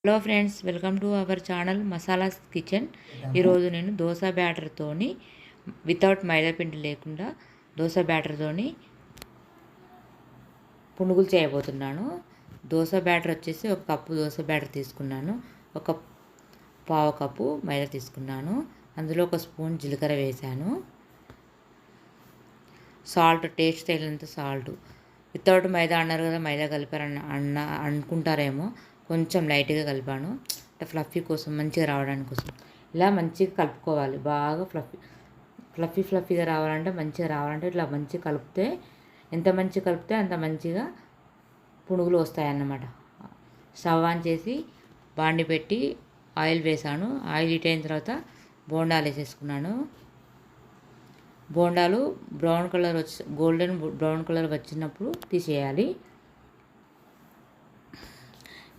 Hello friends, welcome to our channel masalas kitchen. ఈరోజు నేను dosa బ్యాటర్తోని without మైదా పిండి లేకుండా దోశ బ్యాటర్తోని పునుగులు చేయబోతున్నాను. దోశ బ్యాటర్ వచ్చేసి ఒక కప్పు దోశ బ్యాటర్ తీసుకున్నాను. ఒక పావు కప్పు మైదా తీసుకున్నాను. అందులో ఒక స్పూన్ జీలకర్ర వేశాను. సాల్ట్, టేస్ట్ తగినంత సాల్ట్. వితౌట్ మైదా అన్నారు కదా, మైదా కలిపారని అనుకుంటారేమో, కొంచెం లైట్గా కలిపాను. అంటే ఫ్లఫీ మంచిగా రావడానికి కోసం ఇలా మంచిగా కలుపుకోవాలి. బాగా ఫ్లఫీగా రావాలంటే, మంచిగా రావాలంటే ఇట్లా మంచిగా కలిపితే, ఎంత మంచిగా కలిపితే అంత మంచిగా పునుగులు వస్తాయన్నమాట. స్టవ్ ఆన్ చేసి బాండి పెట్టి ఆయిల్ వేసాను. ఆయిల్ హీట్ అయిన తర్వాత బోండాలు వేసేసుకున్నాను. బోండాలు గోల్డెన్ బ్రౌన్ కలర్ వచ్చినప్పుడు తీసేయాలి.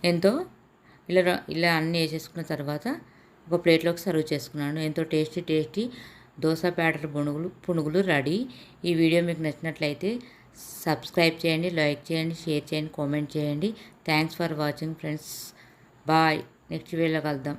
ఎంతో ఇలా అన్నీ వేసేసుకున్న తర్వాత ఒక ప్లేట్లోకి సర్వ్ చేసుకున్నాను. ఎంతో టేస్టీ దోశ బ్యాటర్ పునుగులు రెడీ. ఈ వీడియో మీకు నచ్చినట్లయితే సబ్స్క్రైబ్ చేయండి, లైక్ చేయండి, షేర్ చేయండి, కామెంట్ చేయండి. Thanks for watching friends. Bye. Next వీడియోలో కలుద్దాం.